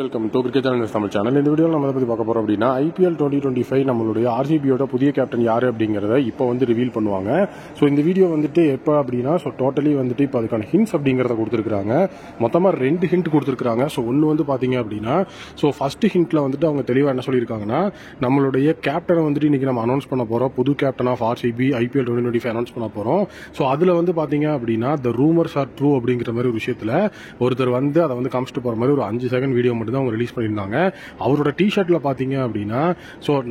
Welcome to cricket channel Tamil channel. இந்த வீடியோவில் நம்ம பற்றி பார்க்க போகிறோம் அப்படின்னா ஐபிஎல் 2025 நம்மளுடைய ஆர்சிபியோட புதிய கேப்டன் யார் அப்படிங்கிறத இப்போ ரிவீல் பண்ணுவாங்க. ஸோ இந்த வீடியோ எப்போ அப்படின்னா டோட்டலி இப்போ அதுக்கான ஹிண்ட்ஸ் அப்படிங்கிறத கொடுத்துருக்காங்க. மொத்தமாக 2 ஹிண்ட் கொடுத்துருக்காங்க. ஸோ ஒன்று பார்த்தீங்க அப்படின்னா ஃபர்ஸ்ட் ஹிண்ட்ல அவங்க தெளிவாக என்ன சொல்லியிருக்காங்கன்னா, நம்மளுடைய கேப்டனை இன்னைக்கு நம்ம அனௌன்ஸ் பண்ண போகிறோம். புது captain of RCB IPL 2025 announce பண்ண போகிறோம். ஸோ அதில் பார்த்தீங்க அப்படின்னா த ரூமர்ஸ் ஆர் ட்ரூ அப்படிங்கிற மாதிரி ஒரு விஷயத்தில் ஒருத்தர் அதை காமிச்சிட்டு போகிற மாதிரி ஒரு 5 செகண்ட் வீடியோ மட்டும் தான் அவங்க ரிலீஸ் பண்ணியிருந்தாங்க. அவரோட டிஷர்ட்ல பாத்தீங்க அப்படின்னா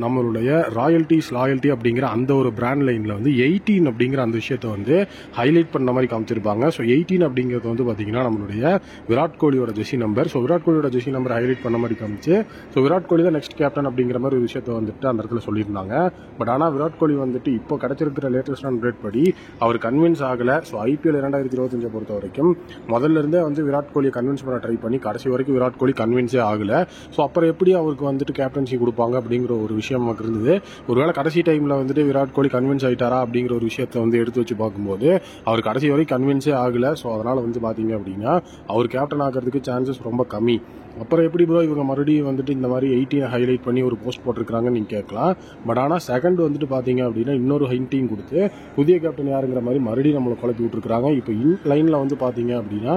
நம்மளுடைய லாயல்டி அப்படிங்கிற அந்த ஒரு பிராண்ட் லைன்ல 18 அப்படிங்கிற அந்த விஷயத்தை ஹைலைட் பண்ண மாதிரி காமிச்சிருப்பாங்க. ஸோ 18 அப்படிங்கிறது பாத்தீங்கன்னா நம்மளுடைய விராட் கோலியோட ஜெர்சி நம்பர். ஸோ விராட் கோலியோட ஜெர்சி நம்பர் ஹைலைட் பண்ண மாதிரி காமிச்சு ஸோ விராட் கோலி தான் நெக்ஸ்ட் கேப்டன் அப்படிங்கிற மாதிரி ஒரு விஷயத்தை அந்த இடத்துல சொல்லியிருந்தாங்க. பட் ஆனால் விராட் கோலி இப்போ கிடைச்சிருக்கிற லேட்டஸ்ட் அப்டேட் படி அவர் கன்வின்ஸ் ஆகல. ஸோ ஐபிஎல் 2025 பொறுத்த வரைக்கும் முதல்ல இருந்தே விராட் கோலியை கன்வின்ஸ் பண்ண ட்ரை பண்ணி கடைசி வரைக்கும் விராட் கோலி கன்வின்ஸே ஆகல. ஸோ அப்புறம் எப்படி அவருக்கு கேப்டன்சி கொடுப்பாங்க அப்படிங்கிற ஒரு விஷயம் நமக்கு இருந்தது. ஒருவேளை கடைசி டைம்ல விராட் கோலி கன்வின்ஸ் ஆயிட்டாரா அப்படிங்கிற ஒரு விஷயத்தை எடுத்து வச்சு பார்க்கும்போது அவர் கடைசி வரைக்கும் கன்வின்ஸே ஆகல. ஸோ அதனால பாத்தீங்க அப்படின்னா அவர் கேப்டன் ஆகிறதுக்கு சான்சஸ் ரொம்ப கம்மி. அப்புறம் எப்படி ப்ரோ இவங்க மறுபடியும் இந்த மாதிரி 18 ஹைலைட் பண்ணி ஒரு போஸ்ட் போட்டிருக்காங்கன்னு நீங்க கேட்கலாம். பட் ஆனால் செகண்ட் பாத்தீங்க அப்படின்னா இன்னொரு ஹிண்டையும் கொடுத்து புதிய கேப்டன் யாருங்கிற மாதிரி மறுபடியும் நம்மளை குழப்பி விட்டுருக்காங்க. இப்போ இன் லைன்ல பாத்தீங்க அப்படின்னா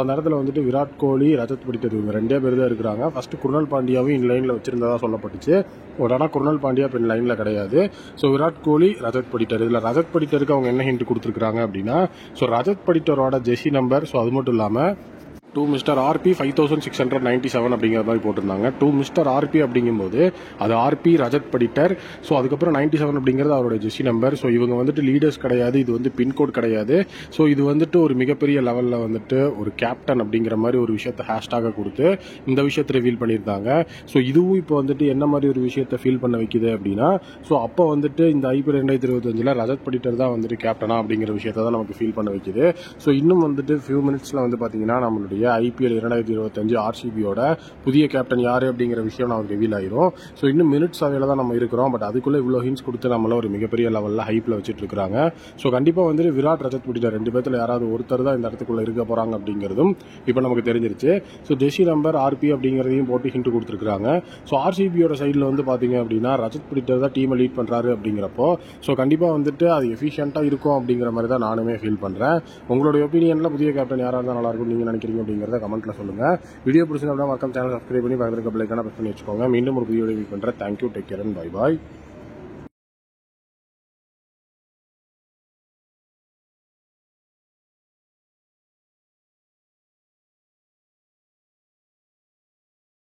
அந்த இடத்துல விராட் கோலி, ரஜத் படிட்டர் இவங்க 2 பேர் தான் இருக்கிறாங்க. ஃபர்ஸ்ட் குருணால் பாண்டியாவும் இன் லைன்ல வச்சிருந்ததா சொல்லப்பட்டுச்சு. ஆனால் குருணால் பாண்டியா இப்போ இன் லைன்ல கிடையாது. ஸோ விராட் கோலி, ரஜத் படிட்டர். இதுல ரஜத் படிட்டருக்கு அவங்க என்ன ஹிண்ட் கொடுத்துருக்காங்க அப்படின்னா ரஜத் படிட்டரோட ஜெர்சி நம்பர். ஸோ அது மட்டும் இல்லாம டூ மிஸ்டர் ஆர்பி 5697 அப்படிங்கிற மாதிரி போட்டிருந்தாங்க. டூ மிஸ்டர் ஆர்பி அப்படிங்கும்போது அது ஆர்பி ரஜத் படிட்டர். ஸோ அதுக்கப்புறம் 97 அப்படிங்கிறது அவரோட ஜெர்சி நம்பர். ஸோ இவங்க லீடர்ஸ் கிடையாது, இது பின்கோட் கிடையாது. ஸோ இது ஒரு மிகப்பெரிய லெவலில் ஒரு கேப்டன் அப்படிங்கிற மாதிரி ஒரு விஷயத்தை ஹேஷ்டாக கொடுத்து இந்த விஷயத்தை ரிவீல் பண்ணியிருந்தாங்க. ஸோ இதுவும் இப்போ என்ன மாதிரி ஒரு விஷயத்தை ஃபீல் பண்ண வைக்குது அப்படின்னா அப்போ இந்த ஐபிஎல் 2025 ரஜத் படிட்டர் தான் கேப்டனா அப்படிங்கிற விஷயத்தை தான் நமக்கு ஃபீல் பண்ண வைக்குது. ஸோ இன்னும் ஃபியூ மினிட்ஸ்ல பார்த்தீங்கன்னா நம்மளுடைய ஐபிஎல் 2025 ஆர்சிபியோட புதிய கேப்டன் யாரு அப்படிங்கிற விஷயம் நமக்கு ரிவீல் ஆயிரும். ஸோ இன்னும் மினிட்ஸ் அவையில தான் நம்ம இருக்கிறோம். பட் அதுக்குள்ள இவ்வளோ ஹிண்ட்ஸ் கொடுத்து நம்மள ஒரு மிகப்பெரிய லெவலில் ஹைப்ல வச்சுட்டு இருக்காங்க. ஸோ கண்டிப்பா விராட், ரஜத் படிட்டர் 2 பேர்த்துல யாராவது ஒருத்தர் தான் இந்த இடத்துக்குள்ள இருக்க போறாங்க அப்படிங்கிறதும் இப்போ நமக்கு தெரிஞ்சிருச்சு. ஸோ ஜெர்சி நம்பர் ஆர்பி அப்படிங்கிறதையும் போட்டு ஹிண்ட் கொடுத்துருக்காங்க. ஸோ ஆர்சிபியோட சைடில் பாத்தீங்க அப்படின்னா ரஜத் படிட்டர் தான் டீமை லீட் பண்றாரு அப்படிங்கிறப்போ கண்டிப்பா அது எஃபிஷியன்ட்டா இருக்கும் அப்படிங்கிற மாதிரி தான் நானுமே ஃபீல் பண்றேன். உங்களுடைய ஒப்பீனியன்ல புதிய கேப்டன் யாரா இருந்தால் நல்லா இருக்கும் நீங்க நினைக்கிறீங்க அப்படிங்கறத கமெண்ட்ல சொல்லுங்க. வீடியோ பிடிச்சிருந்தா மறக்காம சேனல் சப்ஸ்கிரைப் பண்ணி பக்கத்துல பெல் ஐகானை பிரஸ் பண்ணி வச்சுக்கோங்க. மீண்டும் ஒரு வீடியோ பண்றேன். Thank you, take care and bye bye.